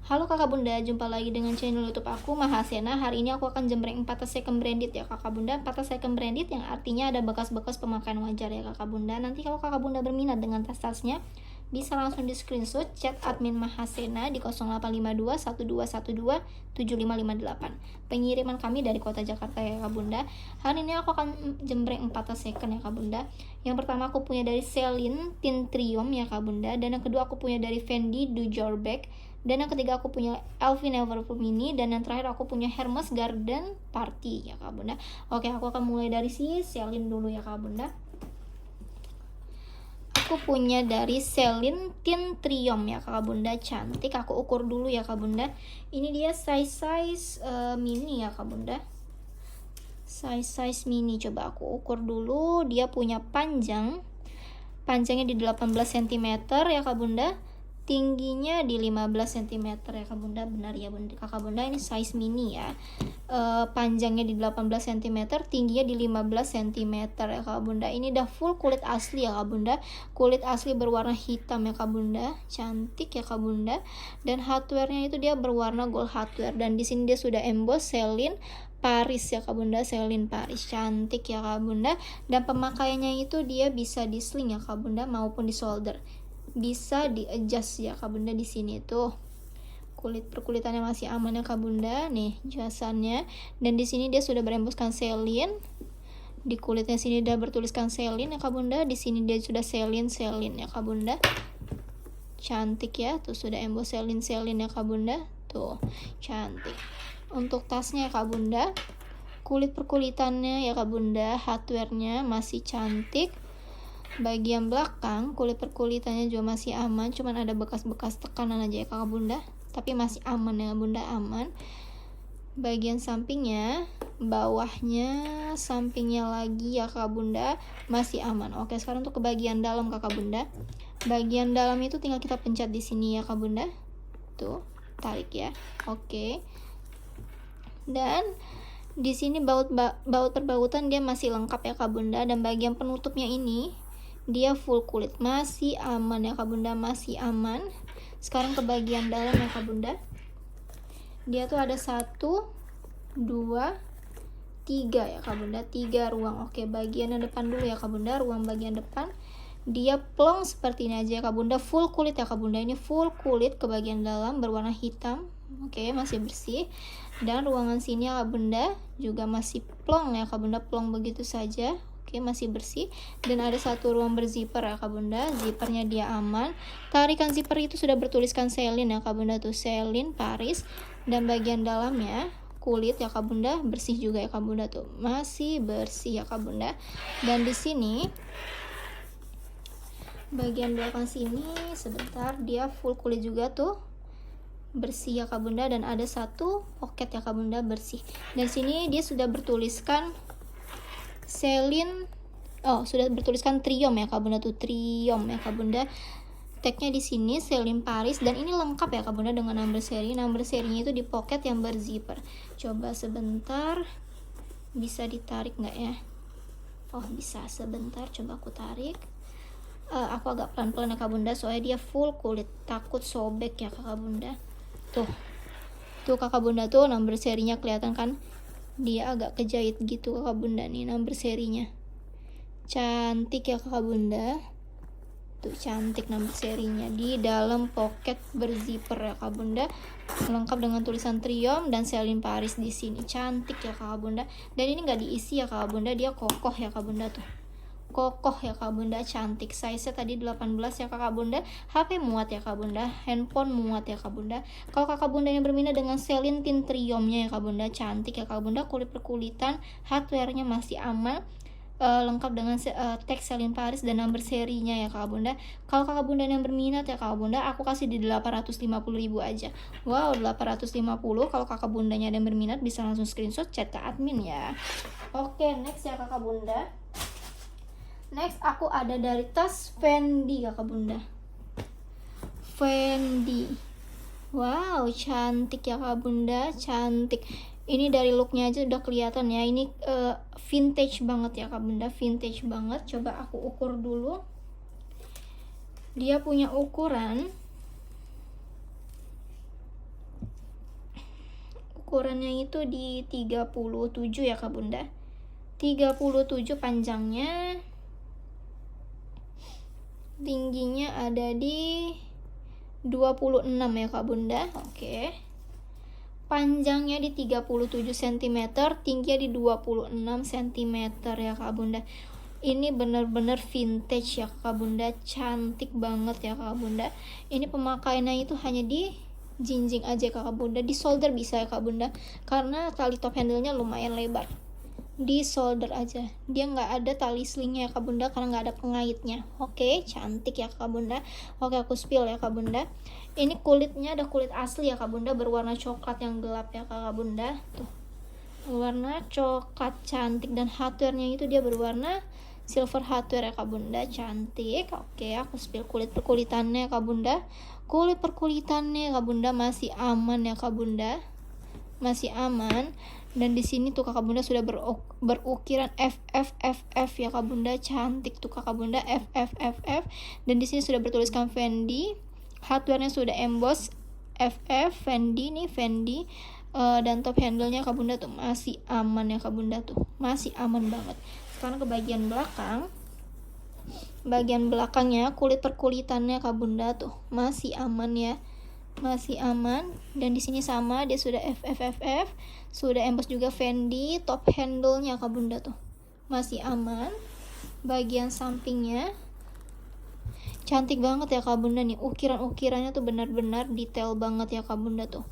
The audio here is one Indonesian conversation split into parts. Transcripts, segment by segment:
Halo kakak bunda, jumpa lagi dengan channel YouTube aku Mahasena. Hari ini aku akan jembreng 4 tas second branded ya kakak bunda. 4 tas second branded yang artinya ada bekas-bekas pemakaian wajar ya kakak bunda. Nanti kalau kakak bunda berminat dengan tas-tasnya, bisa langsung di screenshot chat admin Mahasena di 0852 1212 7558. Pengiriman kami dari kota Jakarta ya kak bunda. Hari ini aku akan jembreng 4 tas second ya kak bunda. Yang pertama aku punya dari Celine Tintrium ya kak bunda, dan yang kedua aku punya dari Fendi Du Jour Bag, dan yang ketiga aku punya Elvin Everflow Mini, dan yang terakhir aku punya Hermes Garden Party ya kak bunda. Oke, aku akan mulai dari si Celine dulu ya kak bunda. Aku punya dari Celine Tintrium ya kak bunda, cantik. Aku ukur dulu ya kak bunda. Ini dia size mini ya kak bunda, size mini. Coba aku ukur dulu. Dia punya panjangnya di 18 cm ya kak bunda, tingginya di 15 cm ya kak bunda. Benar ya bunda, kakak bunda, ini size mini ya. Panjangnya di 18 cm, tingginya di 15 cm ya kak bunda. Ini udah full kulit asli ya kak bunda, kulit asli berwarna hitam ya kak bunda, cantik ya kak bunda. Dan hardware-nya itu dia berwarna gold hardware, dan di sini dia sudah emboss Celine Paris ya kak bunda, Celine Paris, cantik ya kak bunda. Dan pemakaiannya itu dia bisa di sling ya kak bunda maupun di solder, bisa di adjust ya kak bunda. Di sini tuh kulit perkulitannya masih aman ya kak bunda, nih jelasannya. Dan di sini dia sudah berembuskan Celine, di kulitnya sini udah bertuliskan Celine ya kak bunda. Di sini dia sudah Celine ya kak bunda, cantik ya, tuh sudah emboss Celine ya kak bunda, tuh cantik. Untuk tasnya ya kak bunda, kulit perkulitannya ya kak bunda, hardware-nya masih cantik. Bagian belakang kulit perkulitannya juga masih aman, cuman ada bekas-bekas tekanan aja ya kakak bunda, tapi masih aman ya bunda, aman. Bagian sampingnya, bawahnya, sampingnya lagi ya kakak bunda, masih aman. Oke, sekarang untuk ke bagian dalam kakak bunda. Bagian dalam itu tinggal kita pencet di sini ya kak bunda, tuh tarik ya. Oke, dan di sini baut perbautan dia masih lengkap ya kak bunda. Dan bagian penutupnya ini dia full kulit, masih aman ya kak bunda, masih aman. Sekarang ke bagian dalam ya kak bunda. Dia tuh ada 1, 2, 3 ya kak bunda, 3 ruang. Oke, bagian depan dulu ya kak bunda. Ruang bagian depan dia plong seperti ini aja ya kak bunda, full kulit ya kak bunda. Ini full kulit ke bagian dalam berwarna hitam. Oke, masih bersih. Dan ruangan sini ya kak bunda juga masih plong ya kak bunda, plong begitu saja. Oke, masih bersih. Dan ada 1 ruang berzipper ya kak bunda, zippernya dia aman. Tarikan zipper itu sudah bertuliskan Celine ya kak bunda, tuh Celine Paris. Dan bagian dalamnya kulit ya kak bunda, bersih juga ya kak bunda, tuh masih bersih ya kak bunda. Dan di sini bagian belakang sini sebentar, dia full kulit juga tuh, bersih ya kak bunda. Dan ada 1 pocket ya kak bunda, bersih. Dan sini dia sudah bertuliskan Celine, sudah bertuliskan Trium ya kak bunda, tuh Trium ya kak bunda. Tagnya di sini Celine Paris, dan ini lengkap ya kak bunda dengan number seri. Number serinya itu di pocket yang berzipper. Coba sebentar, bisa ditarik nggak ya? Oh bisa, sebentar coba aku tarik. Aku agak pelan-pelan ya kak bunda, soalnya dia full kulit, takut sobek ya kakak bunda. Tuh kakak bunda, tuh number serinya kelihatan kan, dia agak kejahit gitu kakak bunda, nih number serinya cantik ya kakak bunda, tuh cantik number serinya di dalam pocket berzipper ya kakak bunda, lengkap dengan tulisan Trium dan Celine Paris di sini, cantik ya kakak bunda. Dan ini nggak diisi ya kakak bunda, dia kokoh ya kakak bunda, tuh kokoh ya kak bunda, cantik. Size nya tadi 18 ya kakak bunda, HP muat ya kak bunda, handphone muat ya kak bunda. Kalau kakak bunda yang berminat dengan Celine Tintriumnya ya kak bunda, cantik ya kak bunda, kulit perkulitan, hardware-nya masih aman, lengkap dengan tag Celine Paris dan number serinya ya kak bunda. Kalau kakak bunda yang berminat ya kak bunda, aku kasih di 850.000 aja. Wow, 850. Kalau kakak bundanya yang berminat bisa langsung screenshot chat ke admin ya. Oke, next ya kakak bunda. Next aku ada dari tas Fendi kakak bunda, Fendi. Wow, cantik ya kak bunda, cantik. Ini dari looknya aja udah kelihatan ya, ini vintage banget ya kak bunda, vintage banget. Coba aku ukur dulu. Dia punya ukuran ukurannya itu di 37 ya Kak Bunda. 37 panjangnya. Tingginya ada di 26 ya Kak Bunda. Oke. Panjangnya di 37 cm, tingginya di 26 cm ya Kak Bunda. Ini bener-bener vintage ya Kak Bunda, cantik banget ya Kak Bunda. Ini pemakaiannya itu hanya di jinjing aja Kak Bunda, di solder bisa ya Kak Bunda, karena tali top handle-nya lumayan lebar. Di solder aja, dia nggak ada tali slingnya ya Kak Bunda, karena nggak ada pengaitnya. Oke, cantik ya Kak Bunda. Oke, aku spill ya Kak Bunda. Ini kulitnya ada kulit asli ya Kak Bunda, berwarna coklat yang gelap ya Kak Bunda. Tuh, warna coklat cantik, dan hardware-nya itu dia berwarna silver hardware ya Kak Bunda, cantik. Oke, aku spill kulit perkulitannya Kak Bunda. Kulit perkulitannya Kak Bunda masih aman ya Kak Bunda, masih aman. Dan di sini tuh Kakak Bunda sudah berukiran FFFF ya Kak Bunda, cantik tuh Kakak Bunda, FFFF. Dan di sini sudah bertuliskan Fendi, hardware-nya sudah emboss FF Fendi nih, Fendi. Dan top handle-nya Kak Bunda tuh masih aman ya Kak Bunda, tuh masih aman banget. Sekarang ke bagian belakang. Bagian belakangnya kulit perkulitannya Kak Bunda tuh masih aman ya, masih aman. Dan di sini sama, dia sudah FFFF, sudah emboss juga Fendi. Top handle-nya Kak Bunda tuh masih aman. Bagian sampingnya cantik banget ya Kak Bunda nih, ukiran-ukirannya tuh benar-benar detail banget ya Kak Bunda tuh,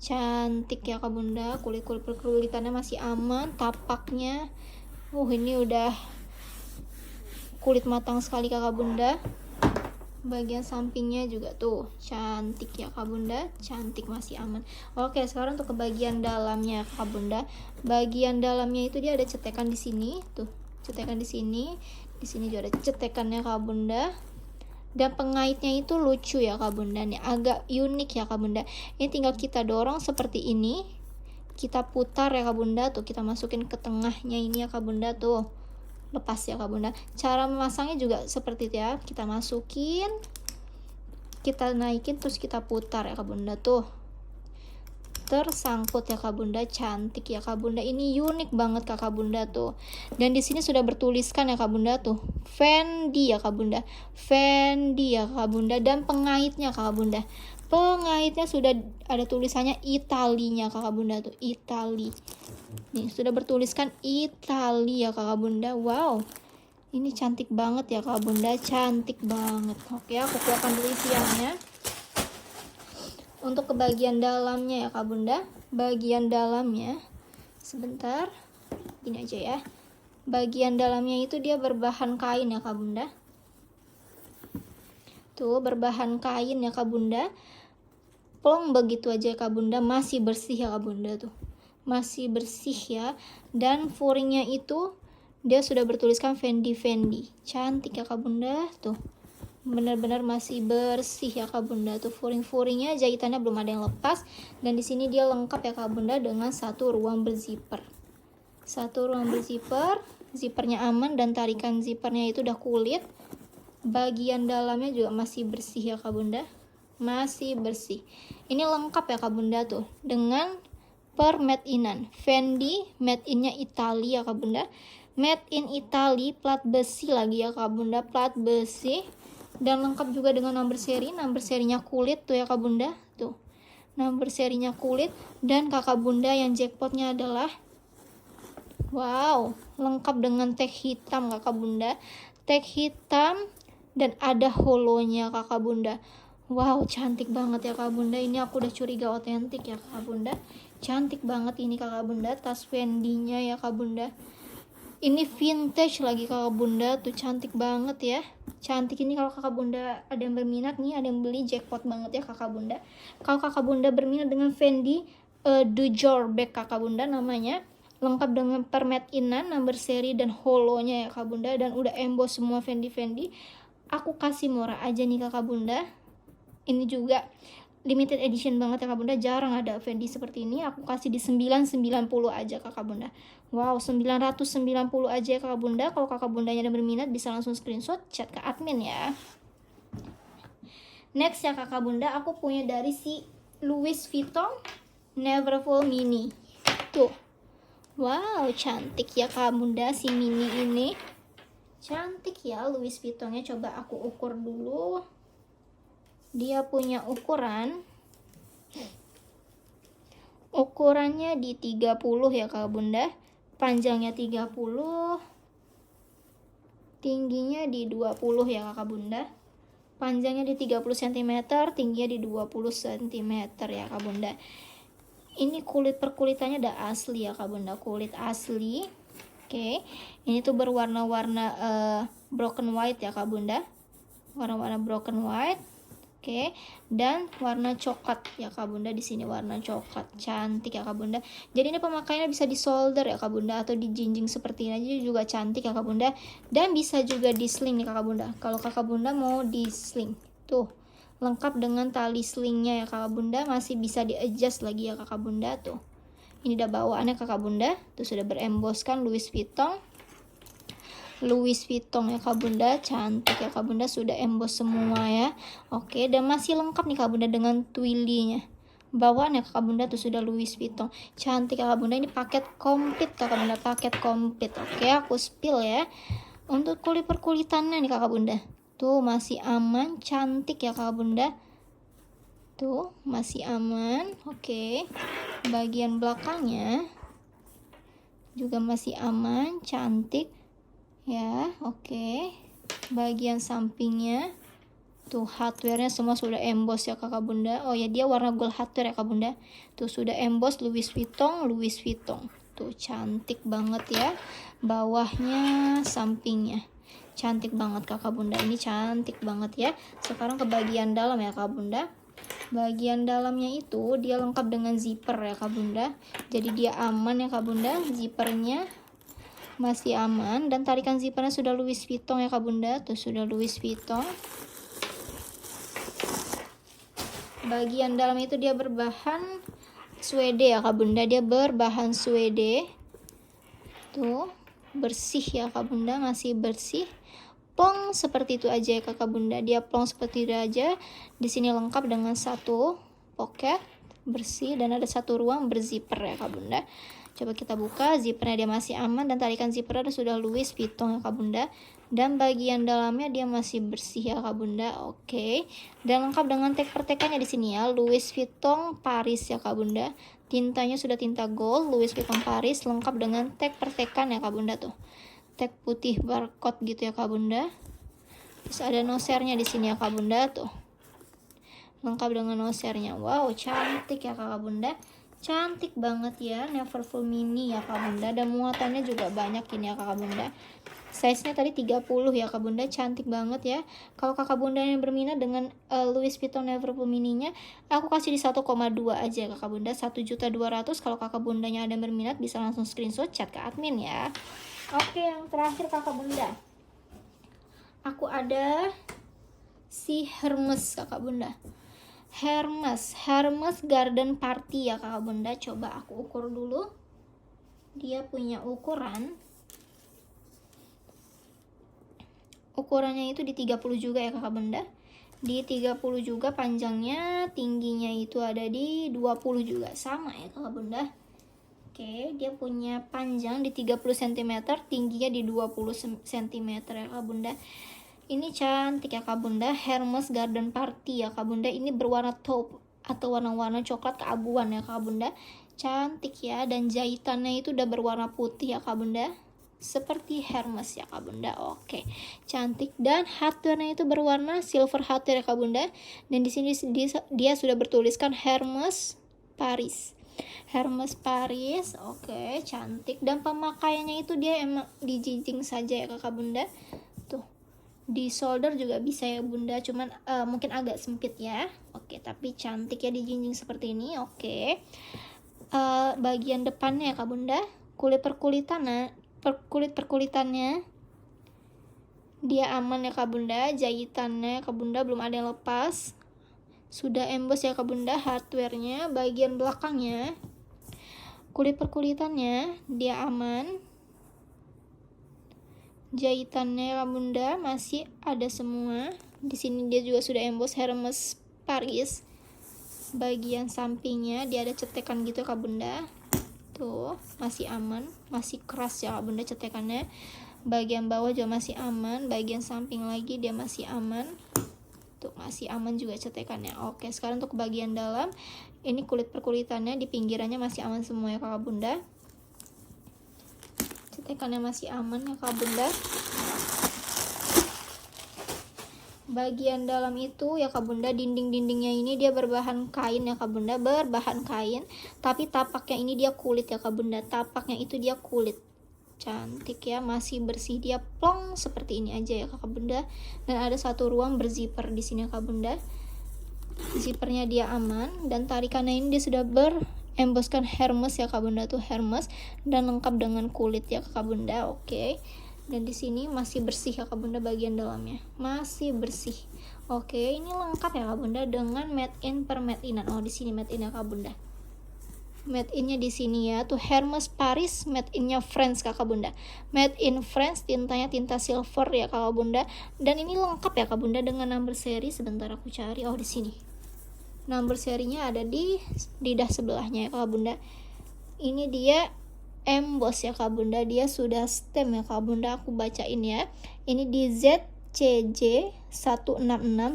cantik ya Kak Bunda. Kulit-kulit perkulitannya masih aman. Tapaknya ini udah kulit matang sekali Kakak Bunda. Bagian sampingnya juga tuh cantik ya Kak Bunda, cantik, masih aman. Oke, sekarang untuk ke bagian dalamnya Kak Bunda. Bagian dalamnya itu dia ada cetekan di sini, tuh cetekan di sini. Di sini juga ada cetekannya Kak Bunda. Dan pengaitnya itu lucu ya Kak Bunda nih, agak unik ya Kak Bunda. Ini tinggal kita dorong seperti ini, kita putar ya Kak Bunda, tuh kita masukin ke tengahnya ini ya Kak Bunda, tuh lepas ya Kak Bunda. Cara memasangnya juga seperti itu ya, kita masukin, kita naikin, terus kita putar ya Kak Bunda, tuh tersangkut ya Kak Bunda, cantik ya Kak Bunda. Ini unik banget Kak Bunda tuh. Dan di sini sudah bertuliskan ya Kak Bunda tuh Fendi ya Kak Bunda, Fendi ya Kak Bunda. Dan pengaitnya Kak Bunda, pengaitnya sudah ada tulisannya Italinya Kak Bunda tuh, Itali. Nih sudah bertuliskan Itali ya Kak Bunda. Wow, ini cantik banget ya Kak Bunda, cantik banget. Oke, aku keluarkan dulu isiannya. Untuk ke bagian dalamnya ya Kak Bunda, bagian dalamnya sebentar, gini aja ya. Bagian dalamnya itu dia berbahan kain ya Kak Bunda. Tuh berbahan kain ya Kak Bunda. Plong begitu aja Kak Bunda, masih bersih ya Kak Bunda tuh, masih bersih ya. Dan furingnya itu dia sudah bertuliskan Fendi, Fendi, cantik ya Kak Bunda tuh, benar-benar masih bersih ya Kak Bunda tuh. Furing-furingnya jahitannya belum ada yang lepas. Dan di sini dia lengkap ya Kak Bunda dengan satu ruang berzipper, satu ruang berzipper. Zippernya aman dan tarikan zippernya itu udah kulit. Bagian dalamnya juga masih bersih ya Kak Bunda, masih bersih. Ini lengkap ya Kak Bunda tuh dengan per made inan Fendi, made innya Italia ya Kak Bunda, made in Italy, plat besi lagi ya Kak Bunda, plat besi. Dan lengkap juga dengan number seri, number serinya kulit tuh ya Kak Bunda tuh, number serinya kulit. Dan Kakak Bunda yang jackpotnya adalah wow, lengkap dengan tag hitam Kakak Bunda, tag hitam dan ada holonya Kakak Bunda. Wow, cantik banget ya Kak Bunda. Ini aku udah curiga otentik ya Kak Bunda, cantik banget ini Kakak Bunda. Tas Fendi-nya ya Kak Bunda, ini vintage lagi Kakak Bunda tuh, cantik banget ya, cantik. Ini kalau Kakak Bunda ada yang berminat nih, ada yang beli, jackpot banget ya Kakak Bunda. Kalau Kakak Bunda berminat dengan Fendi Dujor Bag Kakak Bunda namanya, lengkap dengan per made inan, number seri dan holonya ya Kak Bunda. Dan udah emboss semua Fendi, aku kasih murah aja nih Kakak Bunda. Ini juga limited edition banget ya Kak Bunda, jarang ada Fendi seperti ini. Aku kasih di 990 aja Kakak Bunda. Wow, 990 aja ya Kakak Bunda. Kalau Kakak Bundanya ada berminat bisa langsung screenshot, chat ke admin ya. Next ya Kakak Bunda, aku punya dari si Louis Vuitton. Neverfull Mini. Tuh. Wow, cantik ya Kak Bunda si Mini ini. Cantik ya Louis Vuittonnya. Coba aku ukur dulu. Dia punya ukurannya di 30 ya Kak Bunda. Panjangnya 30, tingginya di 20 ya Kak Bunda. Panjangnya di 30 cm, tingginya di 20 cm ya Kak Bunda. Ini kulit perkulitannya udah asli ya Kak Bunda, kulit asli. Oke, ini tuh berwarna-warna broken white ya Kak Bunda, warna-warna broken white. Oke, dan warna coklat ya Kak Bunda, di sini warna coklat, cantik ya Kak Bunda. Jadi ini pemakaiannya bisa di solder ya Kak Bunda, atau dijinjing seperti ini aja juga cantik ya Kak Bunda. Dan bisa juga di sling nih Kakak Bunda. Kalau Kakak Bunda mau di sling, tuh lengkap dengan tali slingnya ya Kakak Bunda, masih bisa di adjust lagi ya Kakak Bunda tuh. Ini udah bawaannya Kakak Bunda, tuh sudah beremboskan Louis Vuitton ya Kak Bunda, cantik ya Kak Bunda, sudah emboss semua ya. Oke, dan masih lengkap nih Kak Bunda dengan twilly-nya. Bawaan ya Kak Bunda tuh sudah Louis Vuitton, cantik ya Kak Bunda. Ini paket komplit Kakak Bunda, paket komplit. Oke, aku spill ya. Untuk kulit perkulitannya nih Kakak Bunda, tuh masih aman, cantik ya Kakak Bunda. Tuh masih aman. Oke, bagian belakangnya juga masih aman, cantik ya. Oke, bagian sampingnya tuh hardware-nya semua sudah emboss ya Kakak Bunda. Oh ya, dia warna gold hardware ya Kak Bunda. Tuh sudah emboss Louis Vuitton. Tuh cantik banget ya. Bawahnya, sampingnya cantik banget Kakak Bunda. Ini cantik banget ya. Sekarang ke bagian dalam ya Kak Bunda. Bagian dalamnya itu dia lengkap dengan zipper ya Kak Bunda. Jadi dia aman ya Kak Bunda. Zippernya masih aman, dan tarikan zippernya sudah Louis Vuitton ya Kak Bunda. Tuh sudah Louis Vuitton. Bagian dalam itu dia berbahan suede ya Kak Bunda. Dia berbahan suede. Tuh bersih ya Kak Bunda, masih bersih. Plong seperti itu aja ya Kakak Bunda. Dia plong seperti itu aja. Di sini lengkap dengan satu pocket bersih dan ada satu ruang berzipper ya Kak Bunda. Coba kita buka, zippernya dia masih aman, dan tarikan zippernya sudah Louis Vuitton ya Kak Bunda. Dan bagian dalamnya dia masih bersih ya Kak Bunda. Oke. Dan lengkap dengan tag pertekannya di sini ya, Louis Vuitton Paris ya Kak Bunda. Tintanya sudah tinta gold, Louis Vuitton Paris, lengkap dengan tag pertekan ya Kak Bunda tuh. Tag putih barcode gitu ya Kak Bunda. Terus ada nosernya di sini ya Kak Bunda tuh. Lengkap dengan nosernya. Wow, cantik ya Kak Bunda. Cantik banget ya, Neverfull Mini ya Kak Bunda. Dan muatannya juga banyak ini ya Kak Bunda. Size-nya tadi 30 ya Kak Bunda, cantik banget ya. Kalau Kakak Bunda yang berminat dengan Louis Vuitton Neverfull Mini-nya, aku kasih di 1,2 aja Kakak Bunda, 1.200.000. Kalau Kakak Bundanya ada yang berminat bisa langsung screenshot chat ke admin ya. Oke, yang terakhir Kakak Bunda, aku ada si Hermes Kakak Bunda. Hermes Garden Party ya Kakak Bunda. Coba aku ukur dulu. Dia punya ukurannya itu di 30 juga ya Kakak Bunda. Di 30 juga panjangnya, tingginya itu ada di 20 juga, sama ya Kakak Bunda. Oke, dia punya panjang di 30 cm, tingginya di 20 cm ya Kak Bunda. Ini cantik ya Kak Bunda, Hermes Garden Party ya Kak Bunda. Ini berwarna taupe atau warna-warna coklat keabuan ya Kak Bunda. Cantik ya, dan jahitannya itu udah berwarna putih ya Kak Bunda, seperti Hermes ya Kak Bunda. Oke, cantik, dan hardware-nya itu berwarna silver hardware ya Kak Bunda. Dan di sini dia sudah bertuliskan Hermes Paris. Oke, cantik. Dan pemakaiannya itu dia emang dijinjing saja ya Kakak Bunda. Tuh, di solder juga bisa ya Bunda, cuman mungkin agak sempit ya. Oke, tapi cantik ya dijinjing seperti ini. Oke, bagian depannya ya Kak Bunda, kulit perkulitannya dia aman ya Kak Bunda. Jahitannya Kak Bunda belum ada yang lepas, sudah emboss ya Kak Bunda hardware-nya. Bagian belakangnya kulit perkulitannya dia aman. Jahitannya Kak Bunda masih ada semua. Di sini dia juga sudah emboss Hermes Paris. bagian sampingnya dia ada cetekan gitu kak bunda. Tuh masih aman, masih keras ya kak bunda cetekannya. Bagian bawah juga masih aman, bagian samping lagi dia masih aman. Tuh masih aman juga cetekannya. Oke, sekarang untuk bagian dalam, ini kulit perkulitannya di pinggirannya masih aman semua ya kakak bunda. Cetekannya masih aman ya kakak bunda. Bagian dalam itu ya kak bunda, dinding-dindingnya ini dia berbahan kain ya kak bunda, berbahan kain. Tapi tapaknya ini dia kulit ya kak bunda, tapaknya itu dia kulit. Cantik ya, masih bersih, dia plong seperti ini aja ya kakak bunda. Dan ada satu ruang berzipper di sini kak bunda. Zippernya dia aman, dan tarikannya ini dia sudah beremboskan Hermes ya kak bunda, tuh Hermes, dan lengkap dengan kulit ya kak bunda. Oke. Dan di sini masih bersih ya kak bunda, bagian dalamnya masih bersih. Oke, ini lengkap ya kak bunda dengan made in per made inan. Oh, di sini made in ya kak bunda. Made innya di sini ya, tuh Hermes Paris, made innya France kakak bunda. Made in France, tintanya tinta silver ya kakak bunda. Dan ini lengkap ya kak bunda dengan number seri. Sebentar aku cari. Oh, di sini. Number serinya ada di lidah sebelahnya ya kakak bunda. Ini dia emboss ya kak bunda, dia sudah stem ya kak bunda. Aku bacain ya. Ini di ZCJ 166,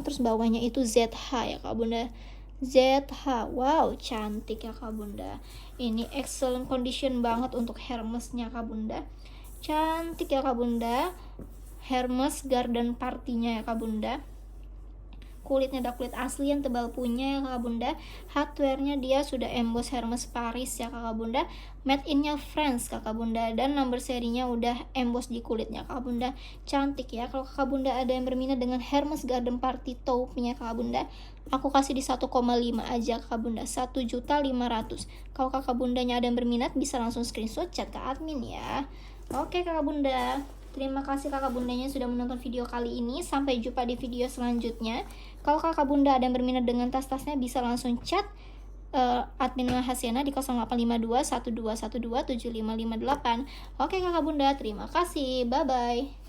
terus bawahnya itu ZH ya kak bunda. ZH, wow cantik ya kak bunda. Ini excellent condition banget untuk Hermesnya kak bunda. Cantik ya kak bunda. Hermes Garden Party-nya ya kak bunda. Kulitnya ada kulit asli yang tebal punya ya kakak bunda. Hardware-nya dia sudah emboss Hermes Paris ya kakak bunda. Made in-nya France kakak bunda. Dan number serinya udah emboss di kulitnya kakak bunda. Cantik ya. Kalau kakak bunda ada yang berminat dengan Hermes Garden Party taupe-nya kakak bunda, aku kasih di 1,5 aja kakak bunda, 1.500.000. Kalau kakak bundanya ada yang berminat bisa langsung screenshot chat ke admin ya. Oke kakak bunda, terima kasih kakak bundanya sudah menonton video kali ini. Sampai jumpa di video selanjutnya. Kalau kakak bunda ada yang berminat dengan tas-tasnya bisa langsung chat admin Mahasiana di 0852 1212 7558. Oke kakak bunda, terima kasih. Bye bye.